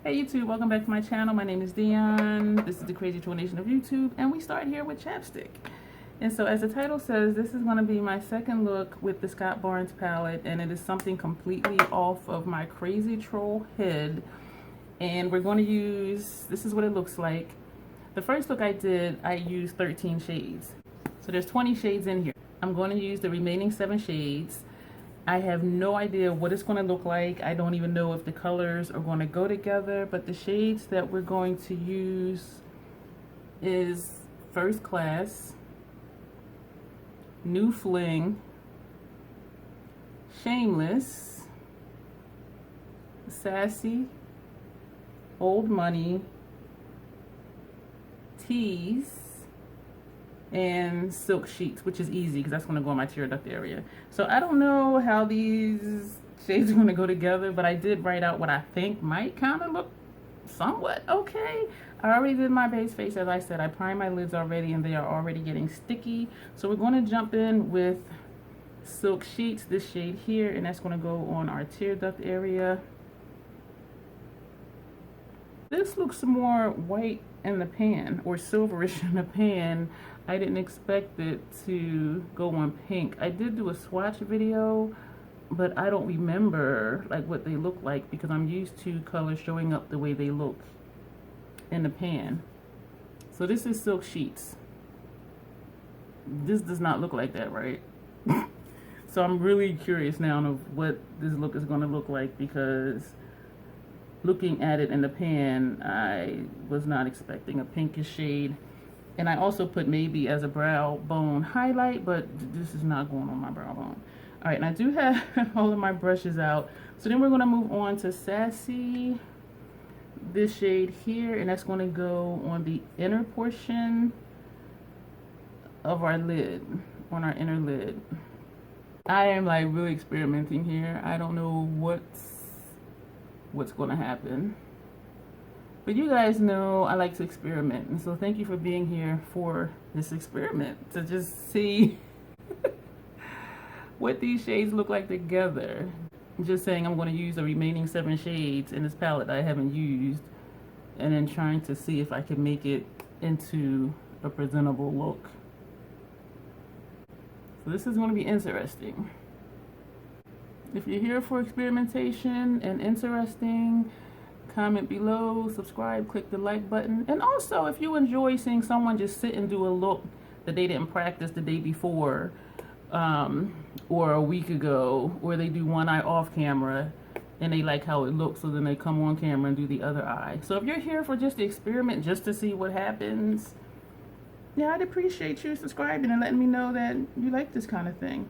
Hey YouTube, welcome back to my channel. My name is Dion. This is the Crazy Troll Nation of YouTube, and we start here with chapstick. And so as the title says, this is going to be my second look with the Scott Barnes palette, and it is something completely off of my Crazy Troll head. And we're going to use, this is what it looks like. The first look I did, I used 13 shades. So there's 20 shades in here. I'm going to use the remaining 7 shades. I have no idea what it's going to look like. I don't even know if the colors are going to go together, but the shades that we're going to use is First Class, New Fling, Shameless, Sassy, Old Money, Tease, and Silk Sheets, which is easy because that's going to go in my tear duct area. So I don't know how these shades are going to go together, but I did write out what I think might kind of look somewhat okay. I already did my base face, as I said. I primed my lids already and they are already getting sticky. So we're going to jump in with Silk Sheets, this shade here, and that's going to go on our tear duct area. This looks more white in the pan, or silverish in the pan. I didn't expect it to go on pink. I did do a swatch video, but I don't remember like what they look like because I'm used to colors showing up the way they look in the pan. So this is Silk Sheets. This does not look like that, right? So I'm really curious now of what this look is going to look like, because looking at it in the pan, I was not expecting a pinkish shade. And I also put maybe as a brow bone highlight, but this is not going on my brow bone. All right, and I do have all of my brushes out. So then we're going to move on to Sassy, this shade here, and that's going to go on the inner portion of our lid, on our inner lid. I am like really experimenting here. I don't know what's going to happen. But you guys know I like to experiment, and so thank you for being here for this experiment, to just see what these shades look like together. I'm just saying I'm going to use the remaining 7 shades in this palette that I haven't used, and then trying to see if I can make it into a presentable look. So this is going to be interesting. If you're here for experimentation and interesting, comment below, subscribe, click the like button. And also, if you enjoy seeing someone just sit and do a look that they didn't practice the day before, or a week ago, or they do one eye off camera and they like how it looks, so then they come on camera and do the other eye. So if you're here for just the experiment, just to see what happens, yeah, I'd appreciate you subscribing and letting me know that you like this kind of thing.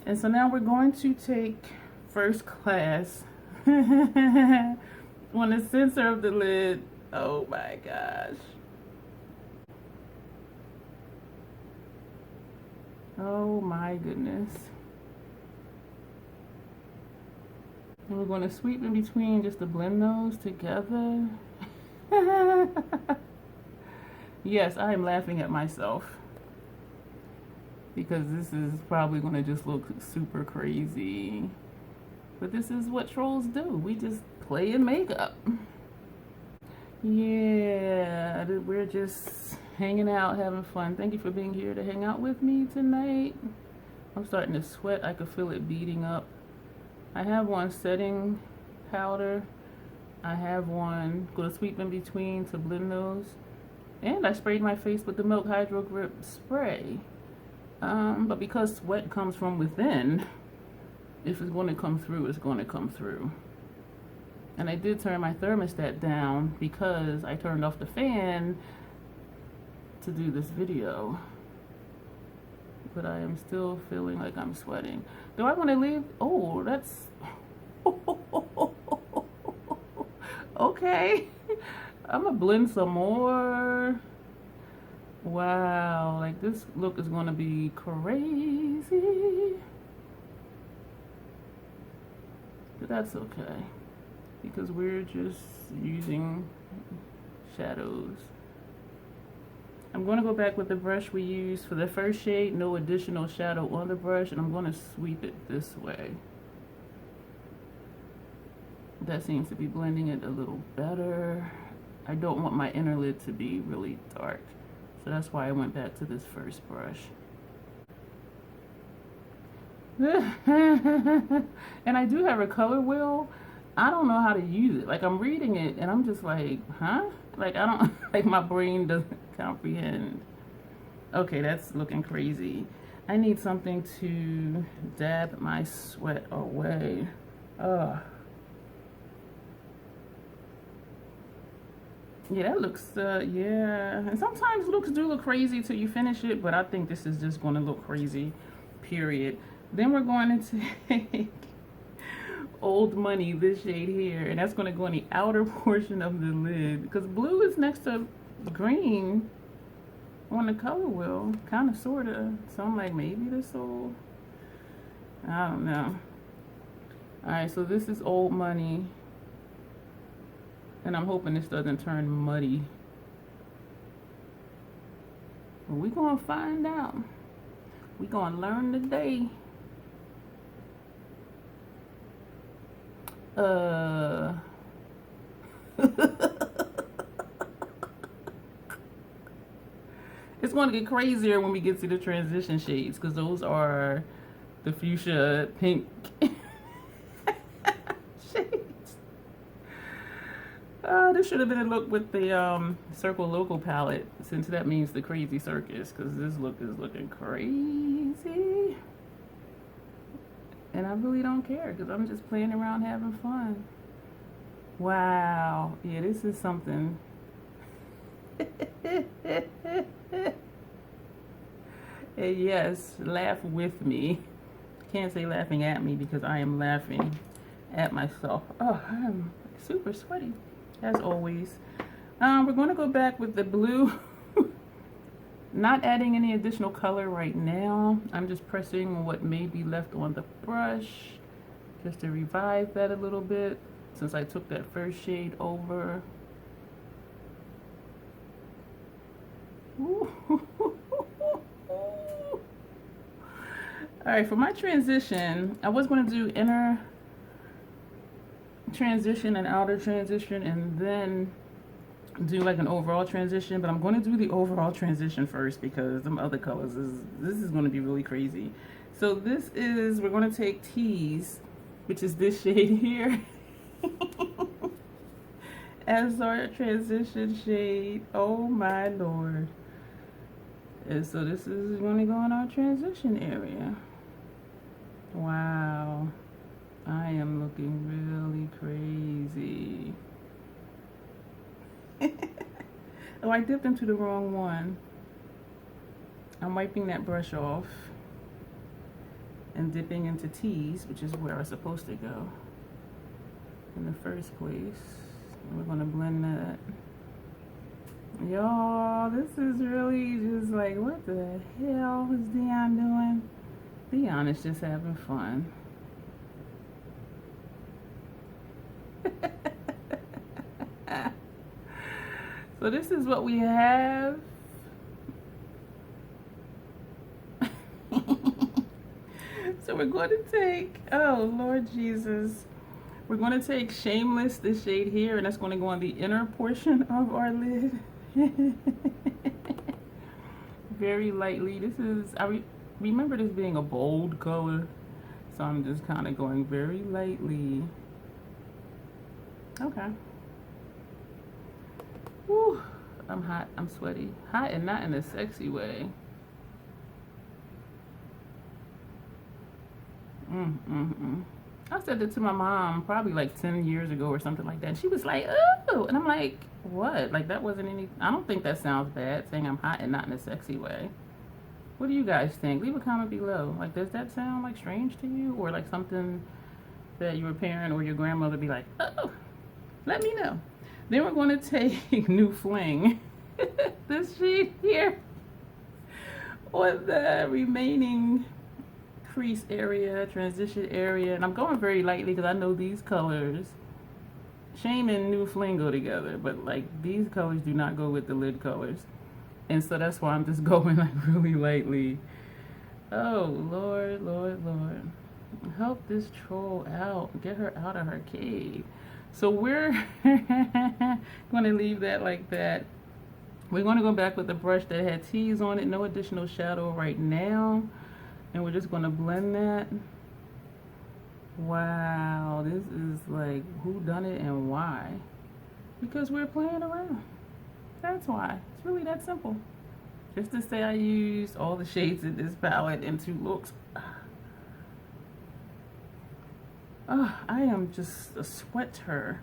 And so now we're going to take First Class on the center of the lid. Oh my gosh. Oh my goodness. And we're going to sweep in between just to blend those together. Yes, I am laughing at myself, because this is probably going to just look super crazy. But this is what trolls do. We just play in makeup. Yeah, we're just hanging out, having fun. Thank you for being here to hang out with me tonight. I'm starting to sweat. I could feel it beating up. I have one setting powder. I have one going to sweep in between to blend those. And I sprayed my face with the Milk Hydro Grip spray. But because sweat comes from within, if it's going to come through, it's going to come through. And I did turn my thermostat down because I turned off the fan to do this video. But I am still feeling like I'm sweating. Do I want to leave? Oh, that's... Okay. I'm going to blend some more. Wow, like this look is going to be crazy. But that's okay, because we're just using shadows. I'm going to go back with the brush we used for the first shade, no additional shadow on the brush, and I'm going to sweep it this way. That seems to be blending it a little better. I don't want my inner lid to be really dark, so that's why I went back to this first brush. And I do have a color wheel. I don't know how to use it. Like, I'm reading it and I'm just like, huh? Like, I don't, like, my brain doesn't comprehend. Okay, that's looking crazy. I need something to dab my sweat away. Ugh. Yeah, that looks, yeah. And sometimes looks do look crazy till you finish it, but I think this is just going to look crazy, period. Then we're going to take Old Money, this shade here, and that's going to go in the outer portion of the lid, because blue is next to green on the color wheel, kind of, sort of. So I'm like, maybe this will, I don't know. Alright, so this is Old Money. And I'm hoping this doesn't turn muddy. But we're going to find out. We're going to learn today. It's going to get crazier when we get to the transition shades, because those are the fuchsia pink shades. This should have been a look with the Circle Local palette, since that means the Crazy Circus, because this look is looking crazy. And I really don't care, because I'm just playing around having fun. Wow. Yeah, this is something. And yes, laugh with me. Can't say laughing at me, because I am laughing at myself. Oh, I'm super sweaty, as always. We're going to go back with the blue. Not adding any additional color right now. I'm just pressing what may be left on the brush, just to revive that a little bit, since I took that first shade over. Alright, for my transition, I was going to do inner transition and outer transition, and then do like an overall transition, but I'm going to do the overall transition first, because them other colors this is going to be really crazy. So this is, we're going to take Tease, which is this shade here, as our transition shade. Oh my lord. And so this is going to go in our transition area. Wow, I am looking really crazy. Oh, I dipped into the wrong one. I'm wiping that brush off and dipping into Tease, which is where I'm supposed to go in the first place. And we're gonna blend that. Y'all, this is really just like, what the hell is Dion doing? Dion is just having fun. So this is what we have. So we're going to take, oh Lord Jesus, we're going to take Shameless, this shade here, and that's going to go on the inner portion of our lid. Very lightly. This is, I remember this being a bold color, so I'm just kind of going very lightly. Okay. Whew, I'm hot, I'm sweaty. Hot and not in a sexy way. I said that to my mom probably like 10 years ago or something like that. And she was like, oh, and I'm like, what? Like, that wasn't any, I don't think that sounds bad, saying I'm hot and not in a sexy way. What do you guys think? Leave a comment below. Like, does that sound like strange to you? Or like something that your parent or your grandmother be like, oh, let me know. Then we're going to take New Fling, this sheet here, on the remaining crease area, transition area. And I'm going very lightly because I know these colors, Shame and New Fling, go together, but like these colors do not go with the lid colors. And so that's why I'm just going like really lightly. Oh, Lord, Lord, Lord. Help this troll out. Get her out of her cave. So we're going to leave that like that. We're going to go back with the brush that had T's on it, no additional shadow right now. And we're just going to blend that. Wow, this is like who done it and why? Because we're playing around. That's why. It's really that simple. Just to say I used all the shades in this palette in 2 looks. Oh, I am just a sweater.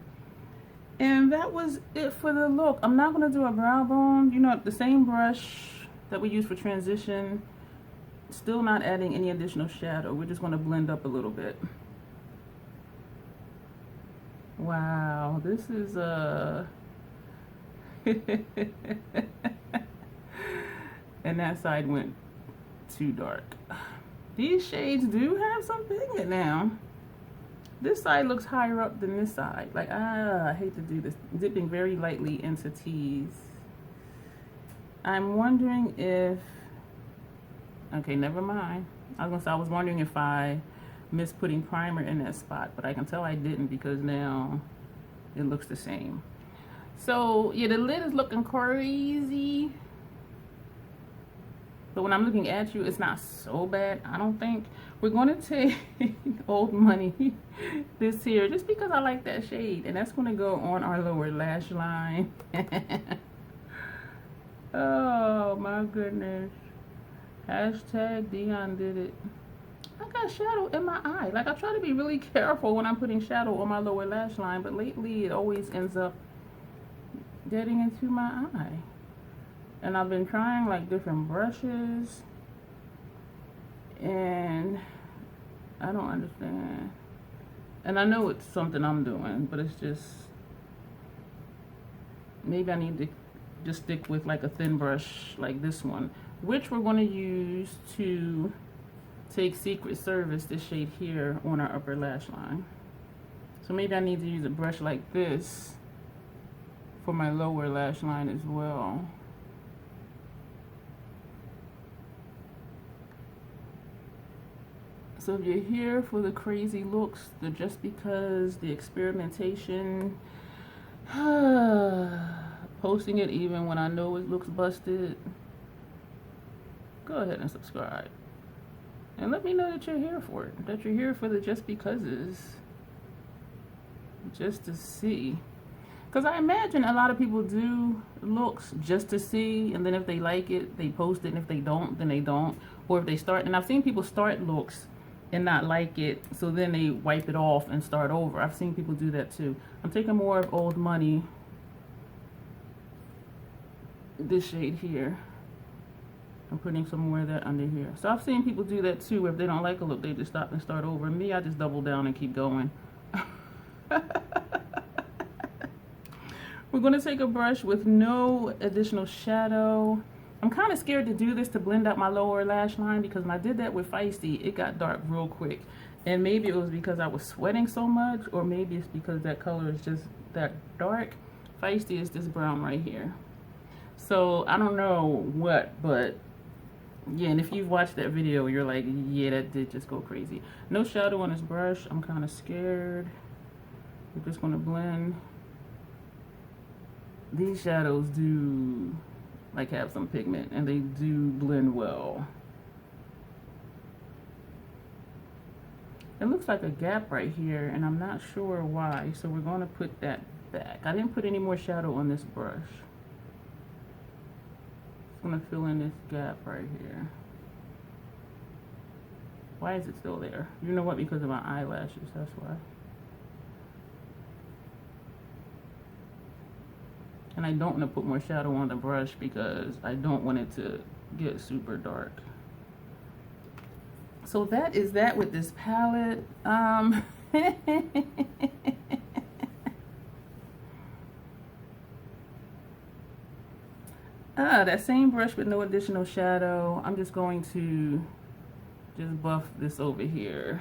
And that was it for the look. I'm not going to do a brow bone. You know, the same brush that we use for transition. Still not adding any additional shadow. We're just going to blend up a little bit. Wow, this is and that side went too dark. These shades do have some pigment now. This side looks higher up than this side. Like, I hate to do this. Dipping very lightly into T's. I'm wondering if, okay, never mind. I was wondering if I missed putting primer in that spot, but I can tell I didn't because now it looks the same. So yeah, the lid is looking crazy, but when I'm looking at you, it's not so bad, I don't think. We're going to take Old Money, this here, just because I like that shade, and that's going to go on our lower lash line. Oh my goodness. Hashtag Dion did it. I got shadow in my eye. Like, I try to be really careful when I'm putting shadow on my lower lash line, but lately it always ends up getting into my eye. And I've been trying like different brushes, and I don't understand. And I know it's something I'm doing, but it's just, maybe I need to just stick with like a thin brush like this one, which we're going to use to take Secret Service, this shade here, on our upper lash line. So maybe I need to use a brush like this for my lower lash line as well. So if you're here for the crazy looks, the just because, the experimentation, posting it even when I know it looks busted, go ahead and subscribe. And let me know that you're here for it, that you're here for the just becauses, just to see. Because I imagine a lot of people do looks just to see, and then if they like it, they post it, and if they don't, then they don't. Or if they start, and I've seen people start looks and not like it, so then they wipe it off and start over. I've seen people do that too. I'm taking more of Old Money, this shade here. I'm putting some more of that under here. So I've seen people do that too. If they don't like a look, they just stop and start over. Me, I just double down and keep going. We're going to take a brush with no additional shadow. I'm kind of scared to do this to blend out my lower lash line, because when I did that with Feisty, it got dark real quick. And maybe it was because I was sweating so much, or maybe it's because that color is just that dark. Feisty is this brown right here. So I don't know what, but yeah, and if you've watched that video, you're like, yeah, that did just go crazy. No shadow on this brush. I'm kind of scared. We're just going to blend. These shadows do like have some pigment, and they do blend well. It looks like a gap right here, and I'm not sure why, so we're going to put that back. I didn't put any more shadow on this brush. Just going to fill in this gap right here. Why is it still there? You know what? Because of my eyelashes, that's why. And I don't want to put more shadow on the brush because I don't want it to get super dark. So that is that with this palette. That same brush with no additional shadow. I'm just going to just buff this over here.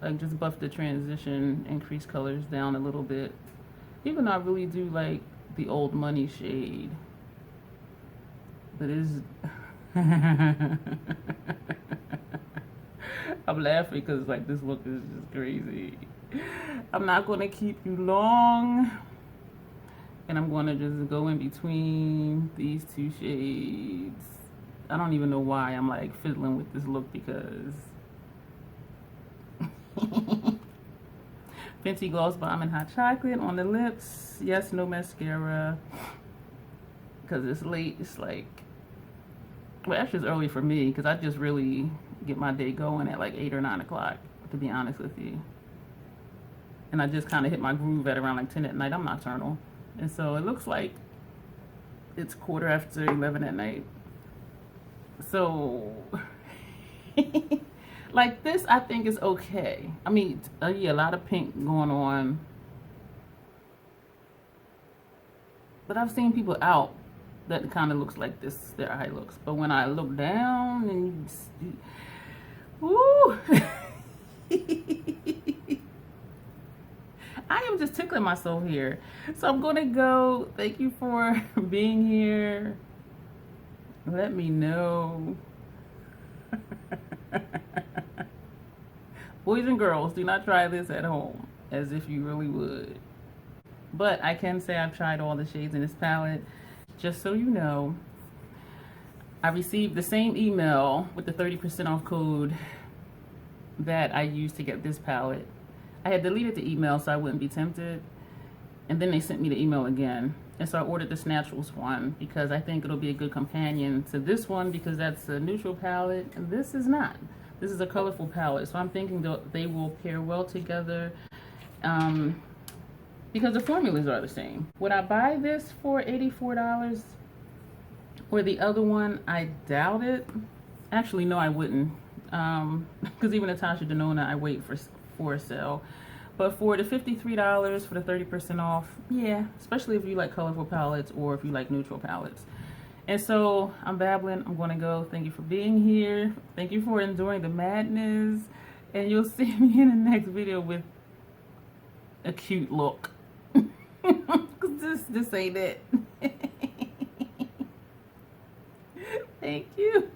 Like, just buff the transition, increase colors down a little bit. Even though I really do like the Old Money shade, but it's I'm laughing because like this look is just crazy. I'm not going to keep you long. And I'm going to just go in between these two shades. I don't even know why I'm like fiddling with this look because Fenty Gloss Bomb and Hot Chocolate on the lips. Yes, no mascara. Because it's late. It's like, well, actually it's early for me because I just really get my day going at like 8 or 9 o'clock, to be honest with you. And I just kind of hit my groove at around like 10 at night. I'm nocturnal. And so it looks like it's 11:15 at night. So, like this, I think is okay. I mean, yeah, a lot of pink going on. But I've seen people out that kind of looks like this, their eye looks. But when I look down and you, woo! I am just tickling myself here. So I'm going to go. Thank you for being here. Let me know. Boys and girls, do not try this at home as if you really would. But I can say I've tried all the shades in this palette. Just so you know, I received the same email with the 30% off code that I used to get this palette. I had deleted the email so I wouldn't be tempted. And then they sent me the email again. And so I ordered this Naturals one because I think it'll be a good companion to this one because that's a neutral palette and this is not. This is a colorful palette. So I'm thinking they will pair well together because the formulas are the same. Would I buy this for $84 or the other one? I doubt it. Actually, no, I wouldn't. Because even Natasha Denona, I wait for a sale. But for the $53 for the 30% off, yeah, especially if you like colorful palettes or if you like neutral palettes. And so I'm babbling. I'm going to go. Thank you for being here. Thank you for enduring the madness. And you'll see me in the next video with a cute look. Because this ain't it. Thank you.